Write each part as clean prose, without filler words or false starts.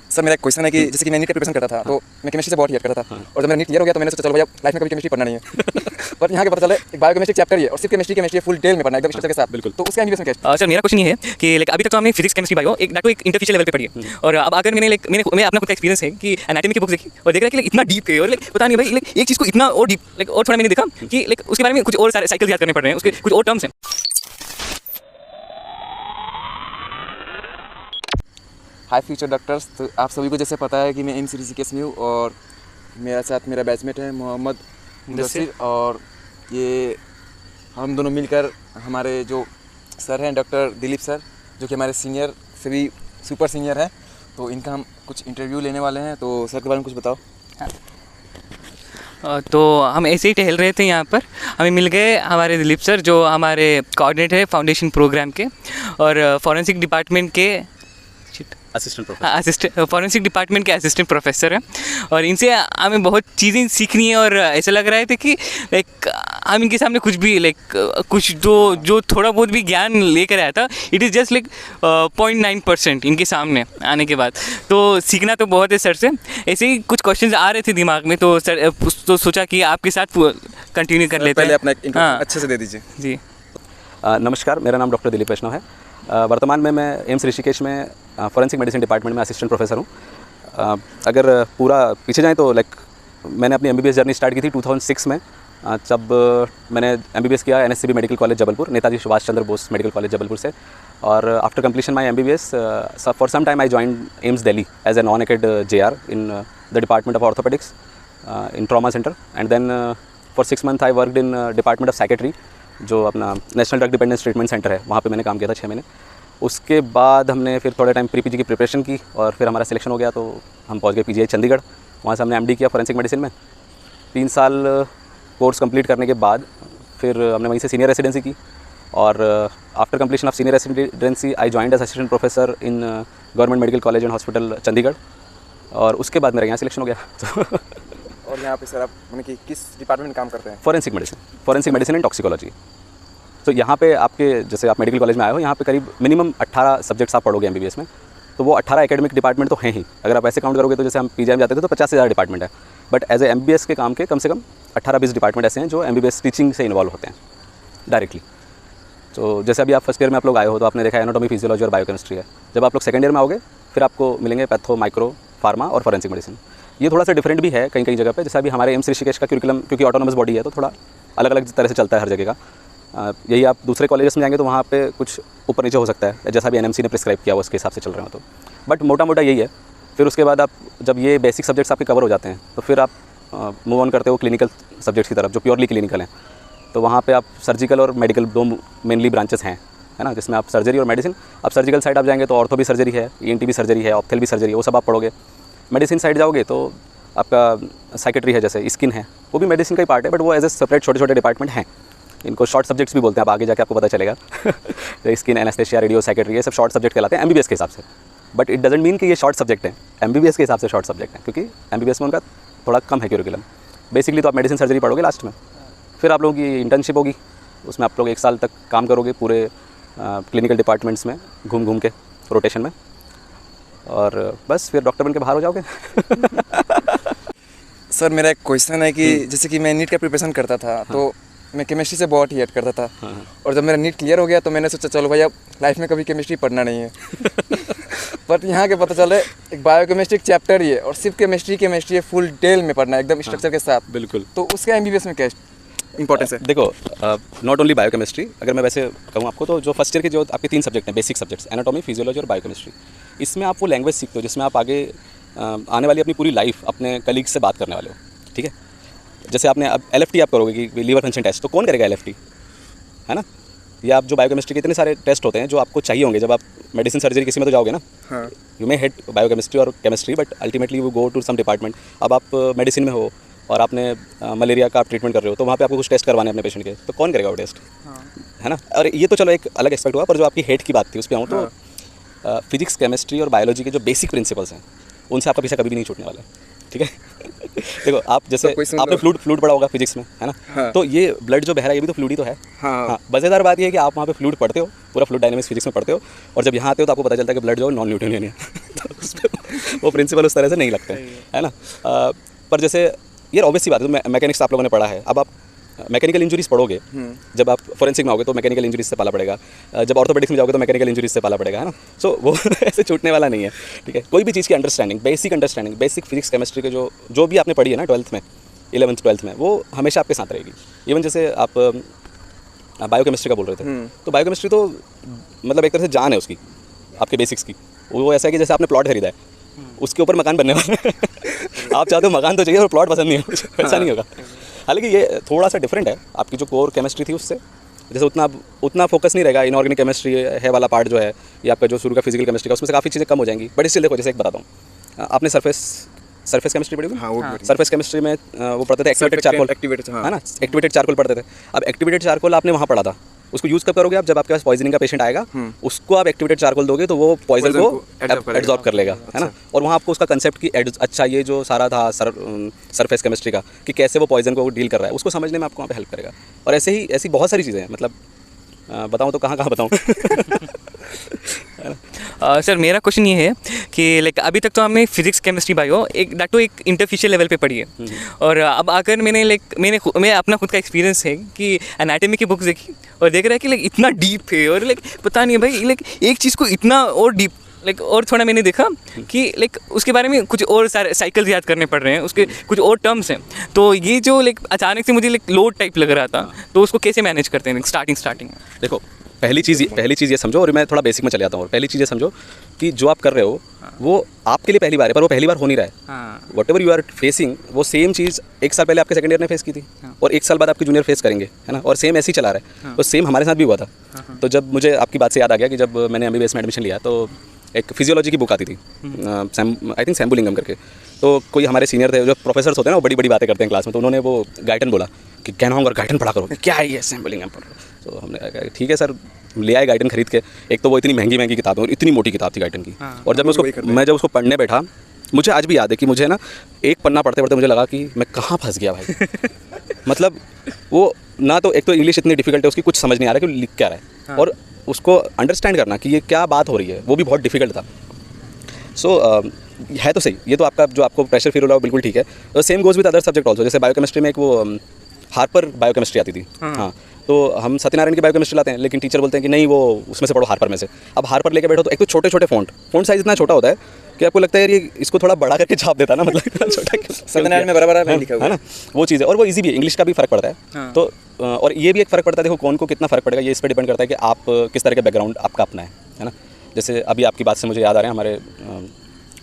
Sir मेरा एक question है कि जैसे कि मैं नीट का प्रिपरेशन करता था तो मैं केमिस्ट्री से बहुत हेट करता था और जब मेरा नीट क्लियर हो गया तो मैंने सोचा चलो भैया लाइफ में कभी केमिस्ट्री पढ़ना नहीं है पर यहाँ के पता चले एक बायोकेमिस्ट्री चैप्टर ही है और सिर्फ केमिस्ट्री फुल डिटेल में पढ़ना एकदम स्ट्रक्चर के साथ। बिल्कुल। तो उसका एमबीबीएस में क्या सर मेरा क्वेश्चन ये है कि अभी तक तो हमने फिजिक्स केमिस्ट्री बायो एक इंटरफिशियल लेवल पे पढ़ी है और अब अगर मैंने मैं अपना खुद का एक्सपीरियंस है कि एनाटॉमी की बुक देखी और देख रहा है कि इतना डीप है और पता नहीं भाई एक चीज़ को इतना और डीप और थोड़ा मैंने देखा कि उसके बारे में कुछ और सारे साइकिल याद करने पड़ रहे हैं, उसके कुछ और टर्म्स हैं। हाई फ्यूचर डॉक्टर्स, तो आप सभी को जैसे पता है कि मैं एम्स ऋषिकेश में हूँ और मेरा साथ मेरा बैचमेट है मोहम्मद मुदस्सिर और ये हम दोनों मिलकर हमारे जो सर हैं डॉक्टर दिलीप सर जो कि हमारे सीनियर से भी सुपर सीनियर हैं, तो इनका हम कुछ इंटरव्यू लेने वाले हैं। तो सर के बारे में कुछ बताओ। तो हम ऐसे ही टहल रहे थे यहाँ पर, हमें मिल गए हमारे दिलीप सर जो हमारे कोऑर्डिनेटर है फाउंडेशन प्रोग्राम के और फॉरेंसिक डिपार्टमेंट के असिस्टेंट फॉरेंसिक डिपार्टमेंट के असिस्टेंट प्रोफेसर हैं और इनसे हमें बहुत चीज़ें सीखनी है और ऐसा लग रहा है कि हम इनके सामने कुछ भी कुछ जो थोड़ा बहुत भी ज्ञान लेकर आया था इट इज़ जस्ट 0.9% इनके सामने आने के बाद। तो सीखना तो बहुत है सर से। ऐसे ही कुछ क्वेश्चंस आ रहे थे दिमाग में तो सर तो सोचा कि आपके साथ कंटिन्यू कर लेते हैं। पहले अपना अच्छे से दे दीजिए। जी नमस्कार, मेरा नाम डॉक्टर दिलीप वैष्णव है। वर्तमान में मैं एम्स ऋषिकेश में फॉरेंसिक मेडिसिन डिपार्टमेंट में असिस्टेंट प्रोफेसर हूँ। अगर पूरा पीछे जाएँ तो मैंने अपनी एमबीबीएस जर्नी स्टार्ट की थी 2006 में, जब मैंने एमबीबीएस किया NSCB medical college Jabalpur, Netaji Subhash Chandra Bose medical college Jabalpur से। और after completion my MBBS for some time I joined AIIMS Delhi as a non acad JR in the department of orthopaedics in trauma centre and then for 6 months I worked in department of psychiatry जो अपना national drug dependence treatment centre है, वहाँ पे मैंने काम किया था 6 महीने। उसके बाद हमने फिर थोड़े टाइम प्री पीजी की प्रिपरेशन की और फिर हमारा सिलेक्शन हो गया तो हम पहुँच गए पीजीआई चंडीगढ़। वहाँ से हमने एमडी किया फॉरेंसिक मेडिसिन में। 3 साल कोर्स कंप्लीट करने के बाद फिर हमने वहीं से सीनियर रेसिडेंसी की और after completion of senior residency I joined as assistant professor in government medical college and hospital Chandigarh और उसके बाद मेरा यहाँ सिलेक्शन हो गया। और यहाँ पे सर आप कि किस डिपार्टमेंट में काम करते हैं? Forensic medicine and toxicology. तो यहाँ पे आपके जैसे आप मेडिकल कॉलेज में आए हो, यहाँ पे करीब मिनिमम 18 सब्जेक्ट्स आप पढ़ोगे एमबीबीएस में। तो वो 18 एकेडमिक डिपार्टमेंट तो हैं ही। अगर आप ऐसे काउंट करोगे तो जैसे हम पीजीआई में जाते थे तो 50 से ज़्यादा डिपार्टमेंट है, बट एज ए एमबीबीएस के काम के कम से कम 18-20 डिपार्टमेंट ऐसे हैं जो एमबीबीएस टीचिंग से इन्वॉल्व होते हैं डायरेक्टली। तो जैसे अभी आप फर्स्ट ईयर में आप लोग आए हो तो आपने देखा एनाटॉमी, फिजियोलॉजी और बायोकेमिस्ट्री है। जब आप लोग सेकंड ईयर में आओगे फिर आपको मिलेंगे पैथो, माइक्रो, फार्मा और फॉरेंसिक मेडिसिन। ये थोड़ा सा डिफरेंट भी है कहीं कहीं जगह पे। जैसे अभी हमारे एम्स ऋषिकेश का क्यूरिकुलम क्योंकि ऑटोनोमस बॉडी है तो थोड़ा अलग अलग तरह से चलता है हर जगह का। यही आप दूसरे कॉलेजेस में जाएंगे तो वहाँ पे कुछ ऊपर नीचे हो सकता है, जैसा भी एनएमसी ने प्रिस्क्राइब किया हुआ उसके हिसाब से चल रहे हो तो। बट मोटा मोटा यही है। फिर उसके बाद आप जब ये बेसिक सब्जेक्ट्स आपके कवर हो जाते हैं तो फिर आप मूव ऑन करते हो क्लिनिकल सब्जेक्ट्स की तरफ जो प्योरली क्लिनिकल हैं। तो वहाँ पे आप सर्जिकल और मेडिकल 2 मेनली ब्रांचेस हैं, है ना, जिसमें आप सर्जरी और मेडिसिन। अब सर्जिकल साइड आप जाएंगे तो ऑर्थो भी सर्जरी है, ईएनटी भी सर्जरी है, ऑप्थेल भी सर्जरी है, वो सब आप पढ़ोगे। मेडिसिन साइड जाओगे तो आपका साइकेट्री है, जैसे स्किन है, वो भी मेडिसिन का ही पार्ट है, बट वो एज ए सेपरेट छोटे छोटे डिपार्टमेंट हैं। इनको शॉर्ट सब्जेक्ट्स भी बोलते हैं, आप आगे जाके आपको पता चलेगा। स्किन, एनेस्थेशिया, रेडियो, साइकेट्री, ये सब शॉर्ट सब्जेक्ट कहलाते हैं एमबीबीएस के हिसाब से। बट इट डजंट मीन कि ये शॉर्ट सब्जेक्ट है, एमबीबीएस के हिसाब से शॉर्ट सब्जेक्ट है, क्योंकि एमबीबीएस में उनका थोड़ा कम है क्यूरिकुलम। बेसिकली तो आप मेडिसिन सर्जरी पढ़ोगे लास्ट में, फिर आप लोगों की इंटर्नशिप होगी, उसमें आप लोग 1 साल तक काम करोगे पूरे क्लिनिकल डिपार्टमेंट्स में घूम घूम के रोटेशन में, और बस फिर डॉक्टर बन के बाहर हो जाओगे। सर मेरा एक क्वेश्चन है कि जैसे कि मैं नीट का प्रिपरेशन करता था तो मैं केमिस्ट्री से बहुत ही हेट करता था और जब मेरा नीट क्लियर हो गया तो मैंने सोचा चलो भैया लाइफ में कभी केमिस्ट्री पढ़ना नहीं है। बट यहाँ के पता चले एक बायोकेमिस्ट्री चैप्टर ही है और सिर्फ केमिस्ट्री है फुल डिटेल में पढ़ना है एकदम स्ट्रक्चर के साथ। बिल्कुल। तो उसका एमबीबीएस में क्या इंपॉर्टेंस है? देखो, नॉट ओनली बायोकेमिस्ट्री, अगर मैं वैसे कहूँ आपको तो जो फर्स्ट ईयर के जो आपके 3 सब्जेक्ट हैं बेसिक सब्जेक्ट्स, एनाटॉमी, फिजियोलॉजी और बायोकेमिस्ट्री, इसमें आप वो लैंग्वेज सीखते हो जिसमें आप आगे आने वाली अपनी पूरी लाइफ अपने कलीग्स से बात करने वाले हो। ठीक है, जैसे आपने अब एलएफटी आप करोगे कि लीवर फंक्शन टेस्ट, तो कौन करेगा एलएफटी, है ना? या आप जो बायोकेमिस्ट्री के इतने सारे टेस्ट होते हैं जो आपको चाहिए होंगे जब आप मेडिसिन सर्जरी किसी में तो जाओगे ना। यू मे हेट बायोकेमिस्ट्री और chemistry but ultimately you go to some department. अब आप मेडिसिन में हो और आपने मलेरिया का आप ट्रीटमेंट कर रहे हो तो वहाँ पे आपको कुछ टेस्ट करवाने अपने पेशेंट के, तो कौन करेगा वो टेस्ट, है ना? और ये तो चलो एक अलग एस्पेक्ट हुआ, पर जो आपकी हेट की बात थी उस पर आऊँ तो फिजिक्स, केमिस्ट्री और बायोलॉजी के जो बेसिक प्रिंसिपल्स हैं उनसे आपका पीछा कभी भी नहीं छूटने वाला है। ठीक है। देखो, आप जैसे आपने फ्लूइड पढ़ा होगा फिजिक्स में, है ना? तो ये ब्लड जो बह रहा है ये भी तो फ्लूइड ही तो है। हाँ। मज़ेदार बात ये है कि आप वहाँ पे फ्लूइड पढ़ते हो, पूरा फ्लूइड डायनेमिक्स फिजिक्स में पढ़ते हो, और जब यहाँ आते हो तो आपको पता चलता है कि ब्लड जो नॉन न्यूटोनियन है। तो वो प्रिंसिपल उस तरह से नहीं लगते, है ना। पर जैसे ये ऑब्वियस सी बात है, तो मैकेनिक्स आप लोगों ने पढ़ा है, अब आप मैकेनिकल इंजरीज पढ़ोगे, जब आप फोरेंसिक में आओगे तो मैकेनिकल इंजरीज से पाला पड़ेगा, जब ऑर्थोपेडिक्स में जाओगे तो मैकेनिकल इंजरीज से पाला पड़ेगा, है ना। सो वो ऐसे छूटने वाला नहीं है, ठीक है। कोई भी चीज़ की अंडरस्टैंडिंग, बेसिक फिजिक्स केमिस्ट्री के जो भी आपने पढ़ी है ना 12th में, 11th 12th में, वो हमेशा आपके साथ रहेगी। इवन जैसे आप बायोकेमिस्ट्री का बोल रहे थे, तो बायोकेमिस्ट्री तो मतलब एक तरह से जान है उसकी, आपके बेसिक्स की। वो ऐसा है कि जैसे आपने प्लॉट खरीदा है, उसके ऊपर मकान बनने वाला है। आप चाहते हो मकान तो चाहिए और प्लॉट पसंद नहीं है, ऐसा नहीं होगा। हालांकि ये थोड़ा सा डिफरेंट है आपकी जो कोर केमिस्ट्री थी उससे, जैसे उतना फोकस नहीं रहेगा इनऑर्गेनिक केमिस्ट्री है वाला पार्ट जो है, ये आपका जो शुरू का फिजिकल केमिस्ट्री का, उसमें से काफ़ी चीज़ें कम हो जाएंगी। बट स्टिल देखो, जैसे एक बताता हूँ, आपने सरफेस केमिस्ट्री पढ़ी होगी? हाँ, सरफेस केमिस्ट्री में वो पढ़ते थे एक्टिवेटेड चारकोल, है ना, एक्टिवेटेड चारकोल पढ़ते थे। अब एक्टिवेटेड चारकोल आपने वहाँ पढ़ा था, उसको यूज़ कब करोगे आप? जब आपके पास पॉइजनिंग का पेशेंट आएगा, उसको आप एक्टिवेटेड चारकोल दोगे तो वो पॉइजन को एब्जॉर्ब कर लेगा, है ना। और वहाँ आपको उसका कंसेप्ट की अच्छा ये जो सारा था सरफेस केमिस्ट्री का, कि कैसे वो पॉइजन को डील कर रहा है, उसको समझने में आपको वहाँ पे हेल्प करेगा। और ऐसी बहुत सारी चीज़ें हैं, मतलब बताऊँ तो कहाँ बताऊँ। सर मेरा क्वेश्चन ये है कि लाइक अभी तक तो हमने फिजिक्स केमिस्ट्री बायो एक इंटरफिशियल लेवल पे पढ़ी है, और अब आकर मैं अपना खुद का एक्सपीरियंस है कि एनाटॉमी की बुक्स देखी और देख रहा है कि लाइक इतना डीप है, और लाइक पता नहीं भाई, लाइक एक चीज़ को इतना और डीप, लाइक और थोड़ा मैंने देखा कि लाइक उसके बारे में कुछ और सारे साइकिल्स याद करने पड़ रहे हैं, उसके कुछ और टर्म्स हैं। तो ये जो लाइक अचानक से मुझे लाइक लोड टाइप लग रहा था, तो उसको कैसे मैनेज करते हैं स्टार्टिंग में? देखो, पहली चीज़ ये समझो, और मैं थोड़ा बेसिक में चले जाता हूँ। पहली चीज़ ये समझो कि जो आप कर रहे हो वो आपके लिए पहली बार है, पर वो पहली बार हो नहीं रहा है। Whatever you are facing, वो सेम चीज़ 1 साल पहले आपके सेकंड ईयर ने फेस की थी, और 1 साल बाद आपके जूनियर फेस करेंगे, है ना। और सेम ऐसे ही चला रहा है, तो सेम हमारे साथ भी हुआ था। तो जब मुझे आपकी बात से याद आ गया कि जब मैंने MBBS में एडमिशन लिया, तो एक फिजियोलॉजी की बुक आती थी, आई थिंक सैम्बुलिंगम करके। तो कोई हमारे सीनियर थे, जो प्रोफेसर्स होते हैं ना, वो बड़ी बड़ी बातें करते हैं क्लास में, तो उन्होंने वो गाइटन बोला कि कैनोंग और गाइटन पढ़ा करो। क्या है ये सैम्बुलिंगम पढ़ रहे हो? तो हमने कहा ठीक है सर, ले आए गाइटन खरीद के। एक तो वो इतनी महंगी किताब है और इतनी मोटी किताब थी गाइटन की। और जब मैं जब उसको पढ़ने बैठा, मुझे आज भी याद है कि मुझे ना एक पन्ना पढ़ते पढ़ते मुझे लगा कि मैं कहाँ फंस गया भाई। मतलब वो ना, तो एक तो इंग्लिश इतनी डिफिकल्ट है, उसकी कुछ समझ नहीं आ रहा कि वो लिख क्या रहा है, और उसको अंडरस्टैंड करना कि ये क्या बात हो रही है, वो भी बहुत डिफिकल्ट था। सो है तो सही, ये तो आपको प्रेशर फील हो रहा है, बिल्कुल ठीक है। तो same goes with other subject also. जैसे बायोकेमिस्ट्री में एक वो हार्पर बायोकेमिस्ट्री आती थी, हाँ, तो हम सत्यनारायण की बायोकेमिस्ट्री लाते हैं, लेकिन टीचर बोलते हैं कि नहीं, वो उसमें से पढ़ो हार्पर में से। अब हार्पर लेके बैठो तो एक तो छोटे छोटे फ़ॉन्ट साइज इतना छोटा होता है कि आपको लगता है यार ये इसको थोड़ा बड़ा करके छाप देता ना, मतलब इतना छोटा सत्यनारायण में बराबर है ना, वो चीज़ है। और वो इजी भी है, इंग्लिश का भी फ़र्क पड़ता है। तो और ये भी एक फ़र्क पड़ता है, देखो कौन को कितना फ़र्क पड़ेगा, ये इस पर डिपेंड करता है कि आप किस तरह के बैकग्राउंड आपका अपना है ना। जैसे अभी आपकी बात से मुझे याद आ रहे हैं, हमारे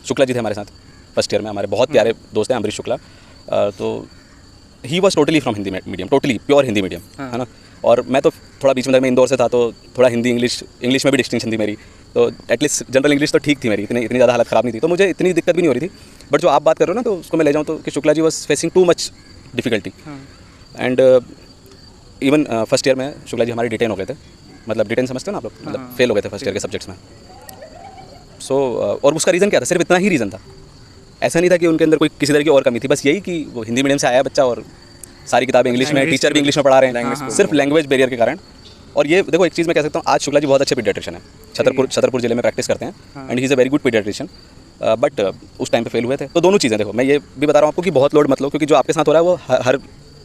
शुक्ला जी थे हमारे साथ फर्स्ट ईयर में, हमारे बहुत प्यारे दोस्त हैं अमरीश शुक्ला। तो he was totally from Hindi medium, totally pure Hindi medium, है ना। और मैं तो थोड़ा बीच में, मैं इंदौर से था, तो थोड़ा हिंदी इंग्लिश में भी डिस्टिंक्शन थी मेरी। तो एटलीस्ट जनरल इंग्लिश तो ठीक थी मेरी, इतनी ज़्यादा हालत ख़राब नहीं थी, तो मुझे इतनी दिक्कत भी नहीं हो रही थी। बट जो आप बात कर रहे हो ना, तो उसको मैं ले जाऊँ तो कि Shukla ji was facing too much difficulty. And even first year में शुक्ला जी हमारे डिटेन हो गए थे, मतलब डिटेन समझते हो ना आप लोग, मतलब फेल हो गए थे फर्स्ट ईयर के सब्जेक्ट्स में। सो और उसका रीज़न क्या था? सिर्फ इतना ही रीज़न था, ऐसा नहीं था कि उनके अंदर कोई किसी तरह की और कमी थी। बस यही कि वो हिंदी मीडियम से आया बच्चा और सारी किताबें इंग्लिश में, टीचर भी इंग्लिश में पढ़ा रहे हैं, सिर्फ लैंग्वेज बैरियर के कारण। और ये देखो, एक चीज़ मैं कह सकता हूँ, आज शुक्ला जी बहुत अच्छे पीडियाट्रिशियन है, छतरपुर जिले में प्रैक्टिस करते हैं, and he is a very good paediatrician. But उस टाइम पे फेल हुए थे। तो दोनों चीज़ें देखो, मैं ये भी बता रहा हूँ आपको कि बहुत लोड मत लो, क्योंकि जो आपके साथ हो रहा है वो हर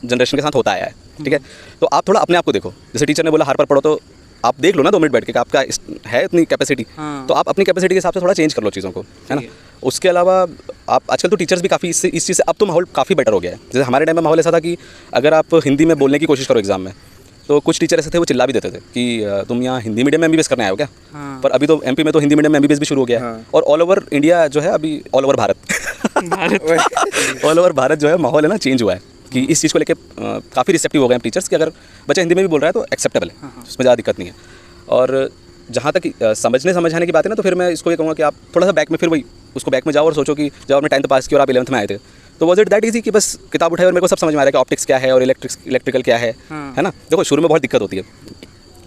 जनरेशन के साथ होता आया है, ठीक है। तो आप थोड़ा अपने आप को देखो, जैसे टीचर ने बोला हार्पर पढ़ो, तो आप देख लो ना 2 मिनट बैठ के कि आपका है इतनी कैपेसिटी, तो आप अपनी कैपेसिटी के हिसाब से थोड़ा चेंज कर लो चीज़ों को, है ना। उसके अलावा आप आजकल तो टीचर्स भी काफ़ी इस चीज़ से अब तो माहौल काफ़ी बेटर हो गया है। जैसे हमारे टाइम में माहौल ऐसा था कि अगर आप हिंदी में बोलने की कोशिश करो एग्जाम में, तो कुछ टीचर ऐसे थे वो चिल्ला भी देते थे कि तुम यहाँ हिंदी मीडियम में MBBS करने आए हो क्या। पर अभी तो MP में तो हिंदी मीडियम में MBBS भी शुरू हो गया है, और ऑल ओवर इंडिया जो है, अभी ऑल ओवर भारत जो है, माहौल है ना, चेंज हुआ है कि इस चीज़ को लेकर काफ़ी रिसेप्टिव हो गए हैं टीचर्स कि अगर बच्चा हिंदी में भी बोल रहा है तो एक्सेप्टेबल है, उसमें ज़्यादा दिक्कत नहीं है। और जहाँ तक समझने की बात है ना, तो फिर मैं इसको ये कहूँगा कि आप थोड़ा सा बैक में, फिर वही उसको बैक में जाओ और सोचो कि जब आपने 10th पास किया और आप 11th में आए थे, तो वॉज इट दैट ईजी कि बस किताब उठाई और मेरे को सब समझ में आ रहा है कि ऑप्टिक्स क्या है और इलेक्ट्रिकल क्या है ना। देखो शुरू में बहुत दिक्कत होती है,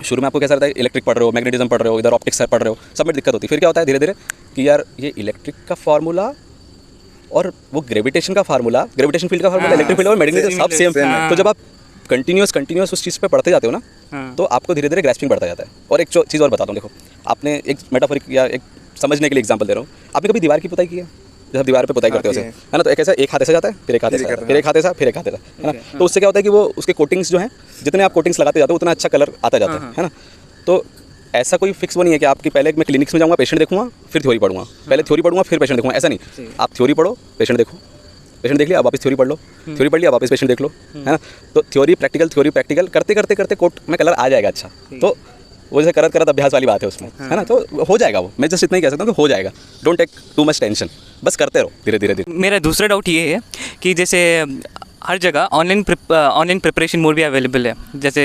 शुरू में आपको कैसा रहता है, इलेक्ट्रिक पढ़ रहे हो, मैग्नेटिज्म पढ़ रहे हो, इधर ऑप्टिक्स पढ़ रहे हो, सब में दिक्कत होती है। फिर क्या होता है धीरे धीरे कि यार ये इलेक्ट्रिक का फार्मूला और वो ग्रेविटेशन फील्ड का फार्मूला, इलेक्ट्रिक फील्ड और मैग्नेटिज्म सब सेम। तो जब आप कंटिन्यूस उस चीज़ पे पढ़ते जाते हो ना, तो आपको धीरे धीरे ग्रैस्पिंग बढ़ता जाता है। और एक चीज़ और बताता हूँ, देखो आपने एक मेटाफोरिक या एक समझने के लिए एग्जांपल दे रहा हूँ। आपने कभी दीवार की पुताई की है? जब आप दीवार पे पुताई करते हो उसे, है ना, तो एक ऐसा एक हाथ ऐसा जाता है, फिर एक हाथ ऐसा, फिर एक हाथ ऐसा, फिर एक हाथ ऐसा, है ना। तो उससे क्या होता है कि वो उसके कोटिंग्स जो हैं, जितने आप कोटिंग्स लगाते जाते हो उतना अच्छा कलर आता जाता है ना। तो ऐसा कोई फिक्स वो नहीं है कि आपकी पहले मैं क्लिनिक्स में जाऊँगा, पेशेंट देखूंगा, फिर थ्योरी पढ़ूंगा, पहले थ्योरी पढ़ूंगा फिर पेशेंट देखूंगा, ऐसा नहीं। आप थ्योरी पढ़ो, पेशेंट देखो, पेशेंट देख लिया, आप वापस थ्योरी पढ़ लो, थ्योरी पढ़ लिया, वापस पेशेंट देख लो, है ना। तो थ्योरी प्रैक्टिकल करते करते करते कोट में कलर आ जाएगा अच्छा। तो वो जैसे करत अभ्यास वाली बात है उसमें, है ना। तो हो जाएगा वो, मैं जस्ट इतना ही कह सकता हूँ कि हो जाएगा। Don't take too much tension, बस करते रहो धीरे धीरे। मेरा दूसरा डाउट ये है कि जैसे हर जगह ऑनलाइन प्रिपरेशन मोड भी अवेलेबल है, जैसे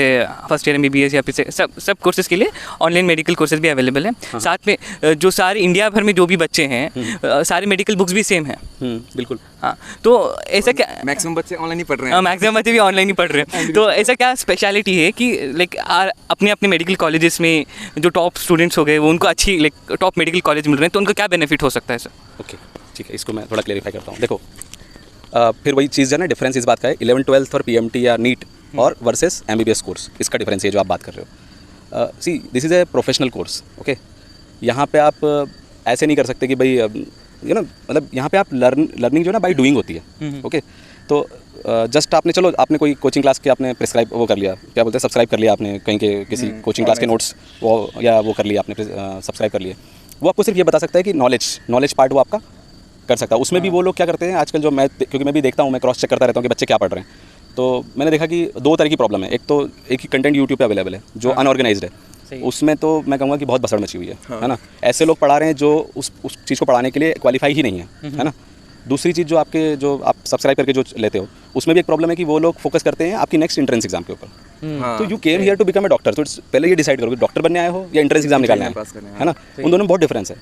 फर्स्ट ईयर MBBS या फिर से सब कोर्सेज़ के लिए ऑनलाइन मेडिकल कोर्सेज भी अवेलेबल है। साथ में जो सारे इंडिया भर में जो भी बच्चे हैं, सारे मेडिकल बुक्स भी सेम हैं। बिल्कुल। हाँ, तो ऐसा क्या, मैक्सिमम बच्चे ऑनलाइन ही पढ़ रहे हैं। मैक्सिमम बच्चे भी ऑनलाइन ही पढ़ रहे हैं, तो ऐसा क्या स्पेशलिटी है कि लाइक अपने अपने मेडिकल कॉलेजेस में जो टॉप स्टूडेंट्स हो गए वो उनको अच्छी लाइक टॉप मेडिकल कॉलेज मिल रहे हैं, तो उनको क्या बेनिफिट हो सकता है सर? ओके, ठीक है, इसको मैं थोड़ा क्लेरिफाई करता हूँ। देखो, फिर वही चीज़ है ना, डिफरेंस इस बात का है 11th 12th और PMT या नीट और वर्सेस MBBS कोर्स, इसका डिफरेंस है जो आप बात कर रहे हो। See, this is a professional course, okay. यहाँ पे आप ऐसे नहीं कर सकते कि भाई यू नो, मतलब यहाँ पे आप लर्निंग जो है ना बाई डूइंग होती है, ओके। तो जस्ट आपने कोई कोचिंग क्लास के आपने प्रिस्क्राइब वो कर लिया, क्या बोलते हैं, सब्सक्राइब कर लिया आपने कहीं के किसी कोचिंग क्लास के नोट्स वो कर लिया आपने, सब्सक्राइब कर लिए। वो आपको सिर्फ ये बता सकता है कि नॉलेज पार्ट वो आपका कर सकता है। उसमें भी वो लोग क्या करते हैं आजकल, जो मैं, क्योंकि मैं भी देखता हूँ, मैं क्रॉस चेक करता रहता हूँ कि बच्चे क्या पढ़ रहे हैं। तो मैंने देखा कि दो तरह की प्रॉब्लम है। एक ही कंटेंट यूट्यूब पे अवेलेबल है जो अनऑर्गेनाइज्ड है, उसमें तो मैं कहूँगा कि बहुत भसड़ मची हुई है ना। ऐसे लोग पढ़ा रहे हैं जो उस चीज़ को पढ़ाने के लिए क्वालिफाई ही नहीं है ना। दूसरी चीज़ जो आप सब्सक्राइब करके जो लेते हो, उसमें भी एक प्रॉब्लम है कि वो लोग फोकस करते हैं आपकी नेक्स्ट एंट्रेंस एग्जाम के ऊपर। तो you came here to become a doctor, तो पहले ये डिसाइड करो कि डॉक्टर बनने आए हो या एंट्रेंस एग्जाम निकालने आए, है ना। उन दोनों में बहुत डिफरेंस है।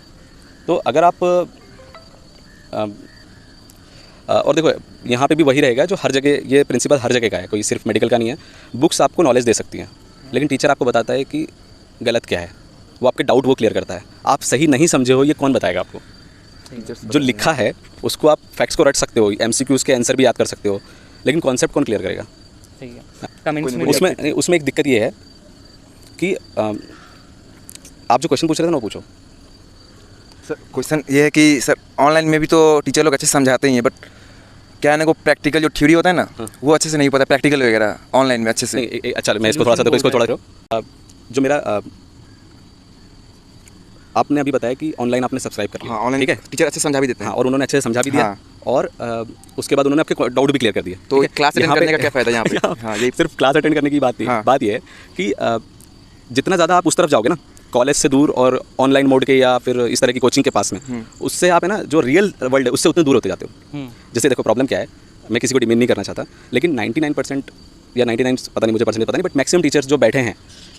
तो अगर आप और देखो, यहाँ पे भी वही रहेगा जो हर जगह, ये प्रिंसिपल हर जगह का है, कोई सिर्फ मेडिकल का नहीं है। बुक्स आपको नॉलेज दे सकती हैं, लेकिन टीचर आपको बताता है कि गलत क्या है, वो आपके डाउट वो क्लियर करता है। आप सही नहीं समझे हो, ये कौन बताएगा आपको? जो लिखा है उसको आप फैक्ट्स को रट सकते हो, MCQs के आंसर भी याद कर सकते हो, लेकिन कॉन्सेप्ट कौन क्लियर करेगा? सही है। उसमें एक दिक्कत ये है कि आप जो क्वेश्चन पूछ रहे थे ना वो पूछो। सर क्वेश्चन ये है कि सर ऑनलाइन में भी तो टीचर लोग अच्छे से समझाते ही हैं, बट क्या है ना, को प्रैक्टिकल जो थ्योरी होता है ना, वो अच्छे से नहीं पता, प्रैक्टिकल वगैरह ऑनलाइन में अच्छे से। अच्छा, मैं इसको थोड़ा सा जो मेरा आपने अभी बताया कि ऑनलाइन आपने सब्सक्राइब कर लिया, हाँ, ऑनलाइन, ठीक है, टीचर अच्छे समझा भी देते हैं। हाँ, और उन्होंने अच्छे से समझा भी दिया, हाँ। और उसके बाद उन्होंने आपके डाउट भी क्लियर कर दिए। तो क्लास अटेंड करने का क्या फ़ायदा यहाँ पे? हाँ, यही सिर्फ क्लास अटेंड करने की बात नहीं, हाँ। बात ये है कि जितना ज़्यादा आप उस तरफ जाओगे ना, कॉलेज से दूर और ऑनलाइन मोड के या फिर इस तरह की कोचिंग के पास में, उससे आप है ना, जो रियल वर्ल्ड है उससे उतने दूर होते जाते हो। जैसे देखो, प्रॉब्लम क्या है, मैं किसी को डिमीन नहीं करना चाहता, लेकिन 99% या 99 पता नहीं, मुझे परसेंटेज पता नहीं, बट मैक्सिमम टीचर्स जो बैठे हैं,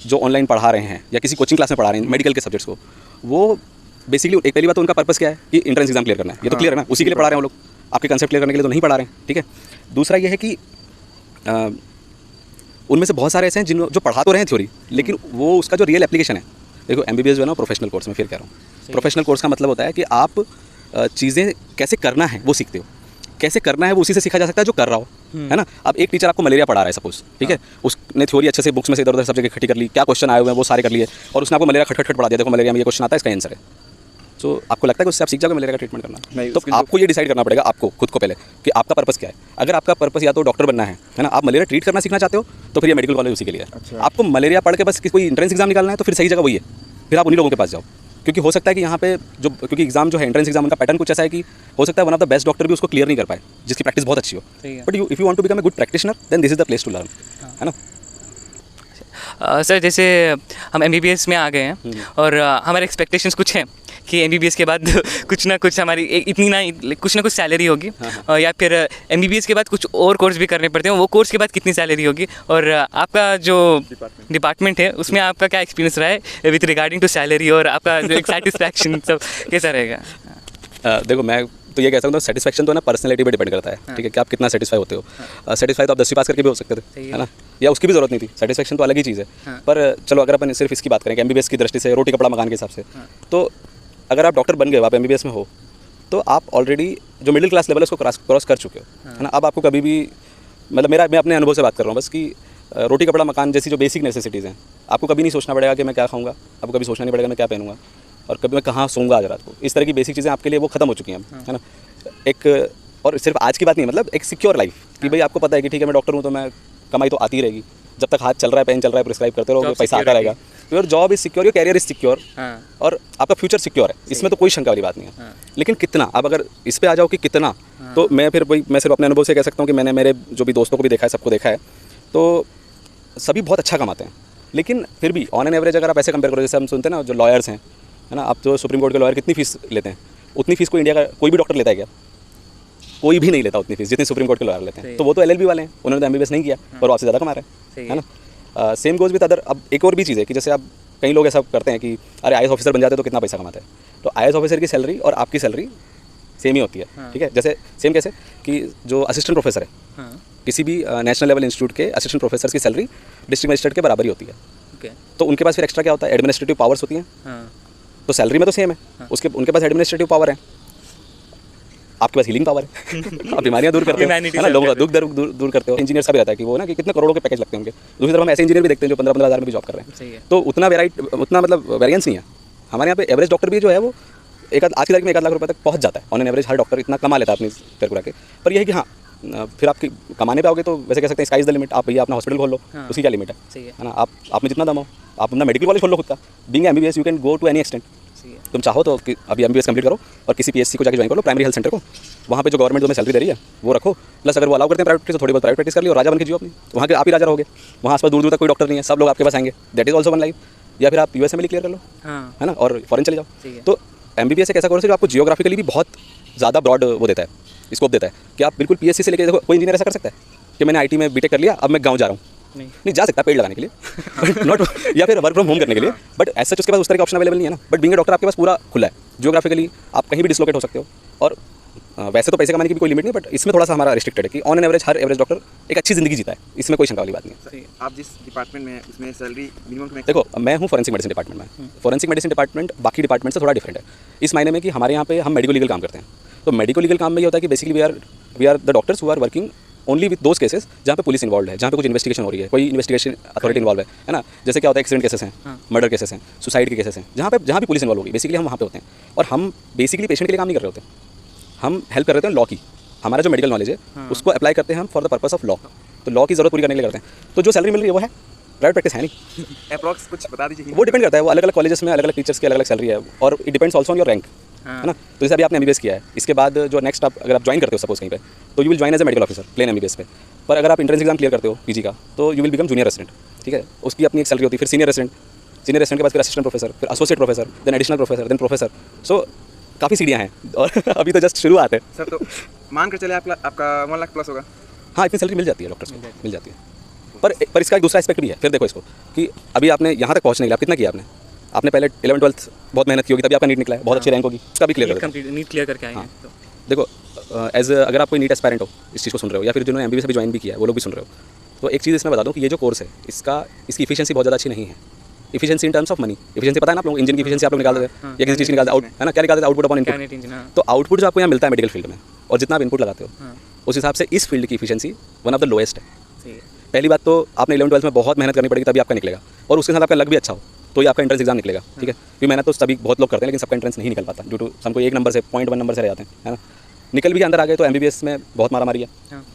जो ऑनलाइन पढ़ा रहे हैं या किसी कोचिंग क्लास में पढ़ा रहे हैं मेडिकल के सब्जेक्ट्स को, वो बेसिकली एक पहली बात तो उनका पर्पस क्या है कि इंट्रेंस एग्जाम क्लियर करना है, ये तो क्लियर है ना, उसी के लिए पढ़ा रहे हैं वो लोग। आपके कंसेप्ट क्लियर करने के लिए तो नहीं पढ़ा रहे हैं, ठीक है। दूसरा ये है कि उनमें से बहुत सारे ऐसे हैं जो पढ़ा तो रहे हैं थ्योरी, लेकिन वो उसका जो रियल एप्लीकेशन है, देखो MBBS जो है ना प्रोफेशनल कोर्स में, फिर कह रहा हूँ, प्रोफेशनल कोर्स का मतलब होता है कि आप चीज़ें कैसे करना है वो सीखते हो, कैसे करना है वो उसी से सीखा जा सकता है जो कर रहा हो, है ना। अब एक टीचर आपको मलेरिया पढ़ा रहा है सपोज, ठीक है, उसने थ्योरी अच्छे से बुक्स में से इधर उधर सब जगह इकट्ठी कर ली, क्या क्वेश्चन आए हुए हैं वो सारे कर लिए, और उसने आपको मलेरिया खट पढ़ा दिया, देखो मलेरिया में ये क्वेश्चन आता है, इसका आंसर है। तो आपको लगता है कि उससे आप सीख जाओगे मलेरिया का ट्रीटमेंट करना? तो आपको ये डिसाइड करना पड़ेगा आपको खुद को पहले कि आपका पर्पस क्या है। अगर आपका पर्पस या तो डॉक्टर बनना है ना, आप मलेरिया ट्रीट करना सीखना चाहते हो, तो फिर ये मेडिकल कॉलेज उसी के लिए है। आपको मलेरिया पढ़ के बस कोई एंट्रेंस एग्जाम निकालना है, तो फिर सही जगह वही है, फिर आप उन्हीं लोगों के पास जाओ। क्योंकि हो सकता है कि यहाँ पे जो, क्योंकि एग्जाम जो है एंट्रेंस एग्जाम, उनका पैटर्न कुछ ऐसा है कि हो सकता है one of the best doctor भी उसको क्लियर नहीं कर पाए, जिसकी प्रैक्टिस बहुत अच्छी हो, but if you want to become a good practitioner, then this is the place to learn, है ना। सर जैसे हम MBBS में आ गए हैं और हमारे एक्सपेक्टेशंस कुछ हैं कि MBBS के बाद कुछ ना कुछ हमारी कुछ ना कुछ सैलरी होगी, या फिर MBBS के बाद कुछ और कोर्स भी करने पड़ते हैं, वो कोर्स के बाद कितनी सैलरी होगी, और आपका जो डिपार्टमेंट है उसमें आपका क्या एक्सपीरियंस रहा है विथ रिगार्डिंग टू सैलरी, और आपका जो सेटिस्फैक्शन सब कैसा रहेगा? देखो, मैं तो ये कह सकता हूँ, सेटिस्फैक्शन तो ना पर्सनैलिटी पे डिपेंड करता है, ठीक है, कि आप कितना सेटिस्फाई होते हो। सेटिस्फाई तो आप 10वीं पास करके भी हो सकते थे, है ना, या उसकी भी जरूरत नहीं थी, सेटिस्फैक्शन तो अलग ही चीज़ है। पर चलो, अगर अपन सिर्फ इसकी बात करें कि MBBS की दृष्टि से, रोटी कपड़ा मकान के हिसाब से, तो अगर आप डॉक्टर बन गए, आप MBBS में हो, तो आप ऑलरेडी जो मिडिल क्लास लेवल है उसको क्रॉस कर चुके हो, है ना। अब आपको कभी भी, मतलब मैं अपने अनुभव से बात कर रहा हूँ बस, कि रोटी कपड़ा मकान जैसी जो बेसिक नेसेसिटीज़ हैं, आपको कभी नहीं सोचना पड़ेगा कि मैं क्या खाऊंगा, आपको कभी सोचना नहीं पड़ेगा मैं क्या पहनूंगा। और कभी मैं कहाँ सोऊंगा आज रात को, इस तरह की बेसिक चीज़ें आपके लिए वो खत्म हो चुकी हैं, है ना। एक और सिर्फ आज की बात नहीं है, मतलब एक सिक्योर लाइफ कि भाई आपको पता है कि ठीक है मैं डॉक्टर हूँ तो मैं कमाई तो आती ही रहेगी, जब तक हाथ चल रहा है, पेन चल रहा है, प्रिस्क्राइब करते रहोगे, पैसा आता रहेगा। Your job is secure, your career is secure, और आपका फ्यूचर सिक्योर है, इसमें तो कोई शंका वाली बात नहीं है। लेकिन कितना, अब अगर इस पे आ जाओ कि कितना, तो मैं फिर वही मैं सिर्फ अपने अनुभव से कह सकता हूँ कि मैंने मेरे जो भी दोस्तों को भी देखा है, सबको देखा है, तो सभी बहुत अच्छा कमाते हैं। लेकिन फिर भी ऑन एन एवरेज अगर आप ऐसे कंपेयर करो, जैसे हम सुनते हैं ना जो लॉयर्स हैं, है ना, आप जो सुप्रीम कोर्ट के लॉयर कितनी फीस लेते हैं, उतनी फीस को इंडिया का कोई भी डॉक्टर लेता है क्या? कोई भी नहीं लेता उतनी फीस जितनी सुप्रीम कोर्ट के लॉयर लेते हैं। तो वो तो LLB वाले हैं, उन्होंने तो MBBS नहीं किया और आपसे ज़्यादा कमा रहे हैं, है ना। Same goes with other. अब एक और भी चीज़ है कि जैसे आप कई लोग ऐसा करते हैं कि अरे IAS ऑफिसर बन जाते तो कितना पैसा कमाते हैं, तो IAS ऑफिसर की सैलरी और आपकी सैलरी सेम ही होती है, ठीक है। जैसे सेम कैसे कि जो असिस्टेंट प्रोफेसर है किसी भी नेशनल लेवल इंस्टीट्यूट के असिस्टेंट प्रोफेसर की सैलरी डिस्ट्रिक्ट मजिस्ट्रेट के बराबर ही होती है। तो उनके पास फिर एक्स्ट्रा क्या होता है, एडमिनिस्ट्रेटिव पावर्स होती हैं, तो सैलरी में तो सेम है, उनके पास एडमिनिस्ट्रेटिव पावर है, आपके पास हीलिंग पावर है आप बीमारियां दूर करते हो, है ना, लोगों का दुख दूर करते हो। इंजीनियर का भी रहता है कि वो ना कि कितने करोड़ों के पैकेज लगते हैं उनके। दूसरी तरफ हम ऐसे इंजीनियर भी देखते हैं जो 15-15 हज़ार में भी जॉब कर रहे हैं, तो उतना मतलब वेरिएंस नहीं है। हमारे यहाँ पे एवरेज डॉक्टर भी जो है वो आज की तारीख में 1 लाख रुपये तक पहुँच जाता है on an average. Her doctor इतना कमा लेता है अपनी पैर करा के। पर यह है कि हाँ, फिर आपकी कमाने पे आओगे तो वैसे कह सकते हैं स्काई इज द लिमिट। आप भैया अपना हॉस्पिटल खोल लो, उसकी क्या लिमिट है ना। आप में जितना दम हो, आप अपना मेडिकल कॉलेज खोल लो खुद का। Being MBBS you can go to any extent. तुम चाहो तो अभी MBBS कंप्लीट करो और किसी PSC को जाकर ज्वाइन कर लो, प्राइमरी हेल्थ सेंटर को। वहाँ पे जो गवर्नमेंट तुम्हें सैलरी दे रही है वो रखो, प्लस अगर वो अलाउ करते हैं प्राइवेट तो थोड़ी बहुत प्राइवेट प्रैक्टिस कर ली और राजा बन के जियो अपनी। वहाँ के आप ही राजा रहोगे, वहाँ आसपास दूर दूर तक कोई डॉक्टर नहीं है, सब लोग आपके पास आएंगे। That is also one life. या फिर आप USMLE क्लियर कर लो, है ना, और फॉरेन चले जाओ। तो MBBS एक ऐसा कोर्स है जो आपको जियोग्राफिकली भी बहुत ज़्यादा ब्रॉड वो देता है, स्कोप देता है कि आप बिल्कुल PSC से लेकर देखो। कोई इंजीनियर ऐसा कर सकता है कि मैंने IT में BTech कर लिया, अब मैं गाँव जा रहा हूँ, नहीं जा सकता पेड़ लगाने के लिए नॉट या फिर वर्क फ्रॉम होम करने के लिए, बट ऐसा उसके पास उस तरह का ऑप्शन अवेलेबल नहीं है ना। बट बीइंग अ डॉक्टर आपके पास पूरा खुला है, जियोग्राफिकली आप कहीं भी डिसलोकेट हो सकते हो। और वैसे तो पैसे कमाने की भी कोई लिमिट नहीं, बट इसमें थोड़ा सा हमारा रिस्ट्रिक्टेड है कि on an average her average doctor एक अच्छी ज़िंदगी जीता है, इसमें कोई शंका वाली बात नहीं है। आप जिस डिपार्टमेंट में उसमें सैलरी मिनिमम देखो, मैं हूँ फॉरेंसिक मेडिसिन डिपार्टमेंट में। फॉरेंसिक मेडिसिन डिपार्टमेंट बाकी डिपार्टमेंट से थोड़ा डिफरेंट है इस मायने में कि हमारे यहाँ पे हम मेडिको लीगल काम करते हैं। तो मेडिको लीगल काम में ये होता है कि basically we are the doctors who are working only with those cases जहाँ पे पुलिस इन्वॉल्व है, जहाँ पे कुछ इन्वेस्टिगेशन हो रही है, कोई इन्वेस्टिगेशन अथॉरिटी इन्वॉल्व है ना। जैसे क्या होता है, एक्सीडेंट केसेस हैं, मर्डर केसेस हैं, सुसाइड के केसेस हैं, जहाँ भी पुलिस इन्वॉल्व होगी, बेसिकली हम वहाँ पे होते हैं। और हम बेसिकली पेशेंट के लिए काम नहीं कर रहे होते, हम हेल्प कर रहे होते हैं लॉ की। हमारा जो मेडिकल नॉलेज है उसको अप्लाई करते हैं हम for the purpose of law. तो लॉ की जरूरत पूरी करने के लिए करते हैं। तो जो सैलरी मिल रही है वो है, प्राइवेट प्रैक्टिस है नहीं। अप्रॉक्स कुछ बता दीजिए। वो डिपेंड करता है, वो अलग अलग कॉलेजेस में अलग अलग टीचर्स की अलग अलग सैलरी है, और it depends also on your rank, है ना। तो जैसे अभी आपने MBBS किया है, इसके बाद जो नेक्स्ट आप अगर आप ज्वाइन करते हो सपोज कहीं पे, तो you will join as a medical officer plain MBBS पे। पर अगर आप एंट्रेंस एग्जाम क्लियर करते हो PG का, तो you will become junior resident, ठीक है। उसकी अपनी एक सैलरी होती है। फिर सीनियर रेसिडेंट के बाद फिर असिस्टेंट प्रोफेसर, फिर associate professor, then additional professor, then professor. So काफ़ी सीढ़ियाँ हैं और अभी तो जस्ट शुरुआत है सर। तो मान कर चले आपका 1 लाख प्लस होगा। हाँ, इतनी सैलरी मिल जाती है डॉक्टर्स को, मिल जाती है। पर इसका एक दूसरा एस्पेक्ट भी है। फिर देखो इसको कि अभी आपने यहाँ तक पहुँचने के लिए आप कितना किया आपने पहले 11th-12th बहुत मेहनत की होगी, तभी आपका नीट निकला है, बहुत अच्छी रैंक होगी, उसका भी क्लियर नीट क्लियर करके आए हैं। देखो, अगर आप कोई नीट एस्पायरेंट हो, इस चीज़ को सुन रहे हो, या फिर जिन्होंने MBBS भी ज्वाइन भी किया है वो लोग भी सुन रहे हो, तो एक चीज़ इसमें बता दूँ कि ये जो कोर्स है इसकी इफिशिएंसी बहुत ज़्यादा अच्छी नहीं है। Efficiency in terms of money, efficiency पता है ना आप लोग, इंजन की इफिशिएंसी आप लोग निकाल देते हैं या किसी चीज़ की निकालते हैं, है ना, क्या निकालते हैं, आउटपुट अपॉन इनपुट। तो आउटपुट जो आपको यहाँ मिलता है मेडिकल फील्ड में, और जितना आप इनपुट लगाते हो उस हिसाब से इस फील्ड की efficiency one of the lowest है। पहली बात तो आपने 11th-12th में बहुत मेहनत करनी पड़ेगी तभी आपका निकलेगा, और उसके साथ आपका लक भी अच्छा हो तो ये आपका एंट्रेंस एग्जाम निकलेगा, ठीक है। क्योंकि मेहनत तो सभी बहुत लोग करते हैं, लेकिन सबका एंट्रेंस नहीं निकल पाता ड्यू टू हमको 1 नंबर से 0.1 नंबर से रह जाते हैं, है ना। निकल भी अंदर आ गए तो MBBS में बहुत मारामारी है।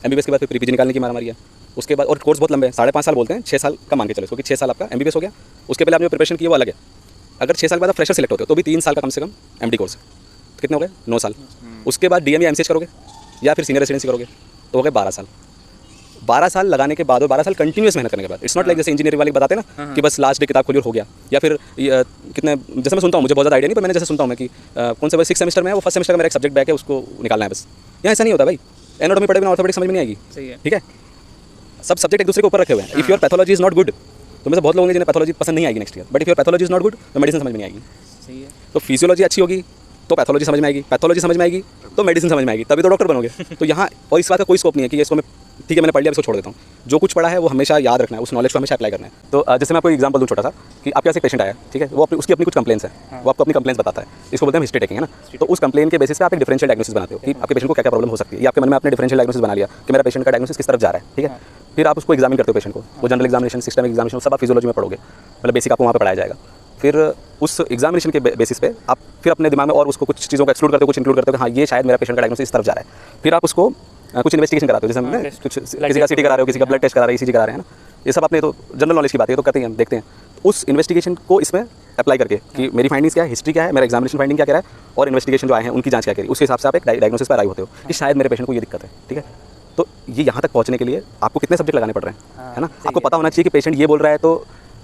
MBBS के बाद फिर प्री PG निकालने की मारामारी है। उसके बाद और कोर्स बहुत लंबे हैं, 5.5 साल बोलते हैं, 6 साल का मान के चलो, क्योंकि 6 साल आपका MBBS हो गया। उसके पहले आपने प्रिपरेशन की वो अलग है। अगर 6 साल के बाद आप फ्रेशर सेलेक्ट होते हो तो भी 3 साल का कम से कम MD कोर्स है, तो कितने हो गए, 9 साल। उसके बाद DM या MCH करोगे या फिर सीनियर रेसिडेंसी करोगे तो हो गए 12 साल। 12 साल लगाने के बाद और 12 साल कंटिन्यूस मेहनत करने के बाद, इट्स नॉट लाइक जैसे इंजीनियरिंग वाले बताते हैं ना कि बस लास्ट डे किताब खोली और हो गया, या फिर कितने, जैसे मैं सुनता हूँ, मुझे बहुत ज़्यादा आइडिया नहीं, पर मैंने जैसे सुनता हूँ मैं कि कौन से 6 सेमेस्टर में है, वो फर्स्ट सेमेस्टर का मेरा एक सब्जेक्ट बैक है, उसको निकालना है बस। यहाँ ऐसा नहीं होता भाई, एनाटॉमी पढ़े बिना ऑर्थोपेडिक्स समझ में नहीं आएगी, ठीक है। सब सब्जेक्ट एक दूसरे के ऊपर रखे हुए हैं। If your pathology is not good, तो में से बहुत लोग हैं जिन्हें पैथोलॉजी पसंद नहीं आएगी next year, but if your pathology is not good तो मेडिसिन समझ में नहीं आएगी। तो फिजियोलॉजी अच्छी होगी तो पैथोलॉजी समझ में आएगी, पैथोलॉजी समझ में आएगी तो मेडिसिन समझ में आएगी, तभी तो डॉक्टर बनोगे। तो यहाँ और इस बात का कोई स्कोप नहीं है कि इसको मैं ठीक है मैंने पढ़ लिया इसको छोड़ देता हूँ। जो कुछ पढ़ा है वो हमेशा याद रखना है, उस नॉलेज को हमेशा अप्लाई करना है। तो जैसे मैं आपको एग्जांपल दूँ छोटा सा कि आपके पास एक पेशेंट आया, ठीक है, वो उसकी अपनी कुछ कंप्लेंट्स है, वो आपको अपनी कंप्लेंट्स बताता है, इसको बोलते हैं हिस्ट्री टेकिंग, है ना। तो उस कंप्लेन के बेसिस पे आप एक डिफरेंशियल डायग्नोसिस बनाते हो कि आपके पेशेंट को क्या क्या प्रॉब्लम हो सकती है। ये आपके मन में आपने डिफरेंशियल डायग्नोसिस बना लिया कि मेरा पेशेंट का डायग्नोसिस किस तरफ जा रहा है, ठीक है। फिर आप उसको एग्जामिन करते हो पेशेंट को, वो जनरल एग्जामिनेशन, सिस्टमिक एग्जामिनेशन सब आप फिजियोलॉजी में पढ़ोगे, मतलब बेसिक आपको वहाँ पर पढ़ाया जाएगा। फिर उस एग्जामिनेशन के बेसिस पे आप फिर अपने दिमाग में और उसको कुछ चीज़ों को एक्सक्लूड करते हो, कुछ इंक्लूड करते हो कि हाँ ये शायद मेरा पेशेंट का डायग्नोसिस इस तरफ जा रहा है। फिर आप उसको कुछ इन्वेस्टिगेशन कराते हो, जैसे हमने कुछ किसी का सीटी करा रहे हो, किसी का ब्लड टेस्ट करा रहे हो, ECG करा रहे हैं ना, ये सब अपने तो जनरल नॉलेज की बात है, तो करते हैं हम, देखते हैं उस इन्वेस्टिगेशन को इसमें अप्लाई करके कि मेरी फाइंडिंग्स क्या है, हिस्ट्री क्या है, मेरा एग्जामिनेशन फाइंडिंग क्या कह रहा है और इन्वेस्टिगेशन जो आए हैं उनकी जांच क्या करी, उसके हिसाब से आप एक डायग्नोसिस पर आए होते हो कि शायद मेरे पेशेंट को ये दिक्कत है। ठीक है, तो ये यहाँ तक पहुँचने के लिए आपको कितने सब्जेक्ट लगाने पड़ रहे हैं, है ना। आपको पता होना चाहिए कि पेशेंट ये बोल रहा है, तो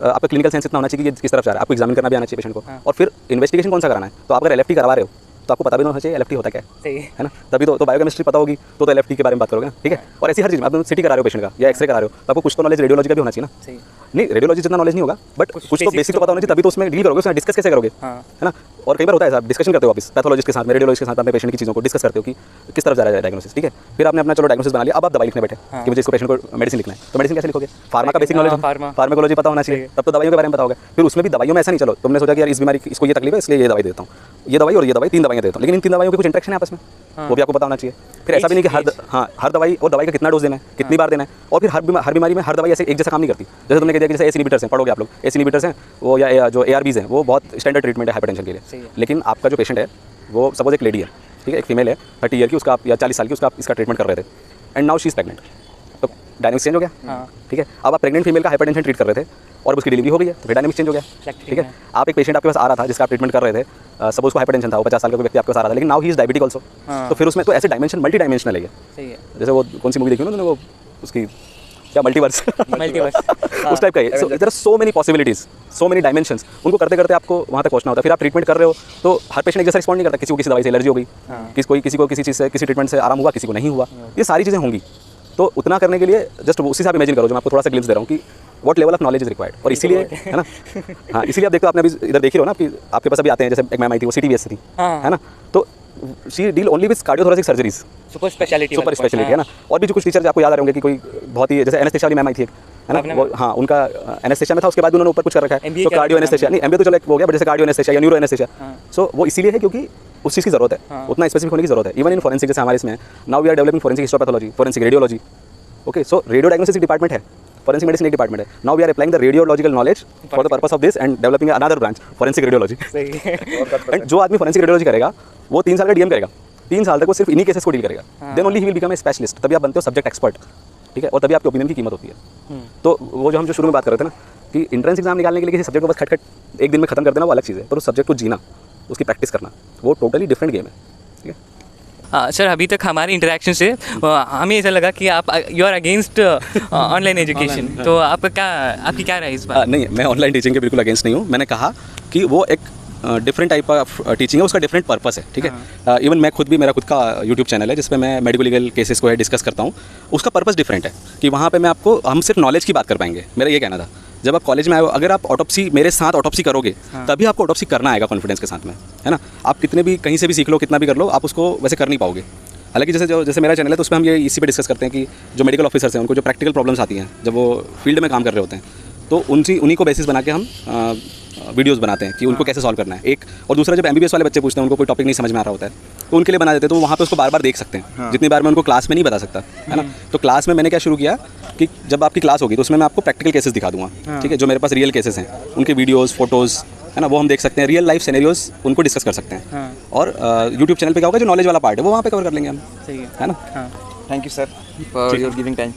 आपका क्लिनिकल सेंस इतना होना चाहिए कि ये किस तरफ जा रहा है, आपको एग्जामिन करना भी आना चाहिए पेशेंट को, और फिर इन्वेस्टिगेशन कौन सा कराना है। तो आप अगर LFT करवा रहे हो तो आपको पता भी नहीं होना चाहिए LFT होता क्या है ना, तभी तो बायोकेमिस्ट्री पता होगी तो LFT के बारे में बात करोगे ना। ठीक है, और ऐसी हर चीज़ में आप सिटी करा रहे हो पेशेंट का या एक्सरे करा रहे हो तो आपको कुछ तो नॉलेज रेडियोलॉजी का भी होना चाहिए ना। नहीं, रेडियोलॉजी जितना नॉलेज नहीं होगा बट कुछ तो बेसिक तो पता होना चाहिए, तभी तो उसमें डील करोगे, उसमें डिस्कस कैसे करोगे, है ना। और कई बार होता है आप डिस्कशन करते हो वापस पैथोलॉजिस्ट के साथ में, रेडियोलॉजिस्ट के साथ अपने पेशेंट की चीज़ों को डिस्कस करते हो कि किस तरफ जा रहा है डायग्नोसिस। ठीक है, फिर आपने अपना चलो डायग्नोसिस बना लिया, अब आप दवाई लिखने बैठे कि मुझे इसको पेशेंट को मेडिसिन लिखना है, तो मेडिसिन कैसे लिखोगे, फार्मा का बेसिक नॉलेज, फार्माकोलॉजी पता होना चाहिए, तब तो दवाइयों के बारे में पता होगा। फिर उसमें भी दवाइयों में ऐसा नहीं चलो तुमने सोचा कि यार इस बीमारी इसको ये तकलीफ है इसलिए ये दवाई देता हूँ, ये दवाई और ये दवाई 3 दवाइयाँ देता हूँ, लेकिन इन 3 दवाइयों के कुछ इंटरेक्शन है आपस में, वो भी आपको पता होना चाहिए। फिर ऐसा भी नहीं कि हर दवाई और दवाई का कितना डोज देना है, कितनी बार देना है, और फिर हर बीमारी में हर दवाई ऐसे एक जैसा काम नहीं करती। जैसे तुमने कह दिया कि जैसे एस इनहिबिटर्स हैं, पढ़ोगे आप लोग, एस इनहिबिटर्स हैं वो या जो ARBs हैं वो बहुत स्टैंडर्ड ट्रीटमेंट है हाइपरटेंशन के लिए, लेकिन आपका जो पेशेंट है वो सपोज एक लेडी है, ठीक है, एक फीमेल है 30 ईयर की, उसका आप या 40 साल की, उसका आप इसका ट्रीटमेंट कर रहे थे and now she is pregnant, तो डायनेमिक्स चेंज हो गया। ठीक है, अब आप प्रेग्नेंट फीमेल का हाइपरटेंशन ट्रीट कर रहे थे और उसकी डिलीवरी हो गई है, तो फिर डायनेमिक्स चेंज हो गया। ठीक है, आप एक पेशेंट आपके पास आ रहा था जिसका आप ट्रीटमेंट कर रहे थे, सपोज उसको हाइपरटेंशन था, वो 50 साल का व्यक्ति आपके पास आ रहा था, लेकिन now he is diabetic also, तो फिर उसमें तो ऐसे डायमेंशन मल्टी डायमेंशनल है। जैसे वो कौन सी मूवी देखी उन्होंने, वो उसकी क्या मल्टीवर्स उस टाइप का है। So there are so many possibilities, so many dimensions, उनको करते करते आपको वहाँ तक पहुँचना होता है। फिर आप ट्रीटमेंट कर रहे हो तो हर पेशेंट एक जैसा रिस्पॉन्ड नहीं करता, किसी को किसी दवाई से एलर्जी हो गई, किसी को किसी चीज़ से, किसी ट्रीटमेंट से आराम हुआ, किसी को नहीं हुआ, ये सारी चीज़ें होंगी। तो उतना करने के लिए जस्ट उसी से आप इमेजिन करो, जो मैं आपको थोड़ा सा ग्लिम्स दे रहा हूँ कि what level of knowledge is required, और इसीलिए है ना, हाँ इसीलिए आप देखो, आपने अभी इधर देख ही रहो ना कि आपके पास अभी आते हैं, जैसे एक मैम आई थी वो CTBS से थी, है ना, तो she deal only with cardiothoracic surgeries, super speciality है ना। और भी जो कुछ टीचर आपको याद आ रहे होंगे कि कोई बहुत ही, जैसे एनेस्थेशिया वाली मैम आई थी है ना, वो हाँ उनका एनेस्थेशिया में था, उसके बाद उन्होंने ऊपर कुछ कर रखा है, तो कार्डियो एनेस्थेशिया नहीं, MBA तो चलो एक हो गया, बट जैसे कार्डियो एनेस्थेशिया या न्यूरो एनेस्थेशिया, सो वो इसीलिए है क्योंकि उस चीज़ की जरूरत है, उतना स्पेसिफिक होने की जरूरत है। इवन इन फॉरेंसिक जैसे हमारे इसमें now we are developing forensic histopathology, forensic radiology, okay, so radio diagnostic department है, फॉरेंसिक मेडिसिन एक डिपार्टमेंट है। Now we are applying the radiological knowledge for the purpose of this and developing another branch forensic radiology. And जो आदमी forensic radiology करेगा वो 3 साल का DM करेगा, 3 साल तक वो सिर्फ इन्हीं केसेस को डील करेगा, then only he will become a specialist, तभी आप बनते हो सब्जेक्ट एक्सपर्ट। ठीक है, और तभी आपके ओपिनियन की कीमत होती है। तो वो जो हम शुरू में बात कर रहे थे ना कि इंट्रेंस एग्जाम निकालने के लिए किसी सब्जेक्ट को बस खटखट एक दिन में खत्म कर देना वो अलग चीज़ है, पर उस सब्जेक्ट को जीना, उसकी प्रैक्टिस करना, वो टोटली डिफरेंट गेम है। ठीक है सर, अभी तक हमारे इंटरेक्शन से हमें ऐसा लगा कि आप you are against online education, तो आपकी क्या राय इस बात? नहीं, मैं ऑनलाइन टीचिंग के बिल्कुल अगेंस्ट नहीं हूँ। मैंने कहा कि वो एक डिफरेंट टाइप ऑफ टीचिंग है, उसका डिफरेंट पर्पस है। ठीक है, इवन मैं खुद भी, मेरा खुद का यूट्यूब चैनल है जिसपे मैं मेडिको लीगल केसेस को है डिस्कस करता हूँ, उसका पर्पस डिफरेंट है कि वहाँ पे हम सिर्फ नॉलेज की बात कर पाएंगे। मेरा ये कहना था, जब आप कॉलेज में आए हो, अगर आप ऑटोप्सी मेरे साथ ऑटोप्सी करोगे तभी आपको ऑटोप्सी करना आएगा कॉन्फिडेंस के साथ में, है ना। आप कितने भी कहीं से भी सीख लो, कितना भी कर लो, आप उसको वैसे कर नहीं पाओगे। हालांकि जैसे मेरा चैनल है तो उसमें हम ये इसी पे डिस्कस करते हैं कि जो मेडिकल ऑफिसर्स हैं उनको जो प्रैक्टिकल प्रॉब्लम्स आती हैं जब वो फील्ड में काम कर रहे होते हैं, तो उन्हीं को बेसिस बना के हम वीडियोस बनाते हैं कि उनको कैसे सॉल्व करना है। एक और दूसरा, जब MBBS वाले बच्चे पूछते हैं, उनको कोई टॉपिक नहीं समझ में आ रहा होता है, तो उनके लिए बना देते हैं, तो वहाँ पे उसको बार बार देख सकते हैं। जितनी बार मैं उनको क्लास में नहीं बता सकता, है ना, तो क्लास में मैंने क्या शुरू किया कि जब आपकी क्लास होगी तो उसमें मैं आपको प्रैक्टिकल केसेस दिखा दूंगा। ठीक है, जो मेरे पास रियल केसेस हैं उनके वीडियोज़, फोटोज़, है ना, वो हम देख सकते हैं, रियल लाइफ सिनेरियोज उनको डिस्कस कर सकते हैं। और यूट्यूब चैनल पे क्या होगा, जो नॉलेज वाला पार्ट है वो वहाँ पे कवर कर लेंगे हम, है ना। Thank you sir for your giving time.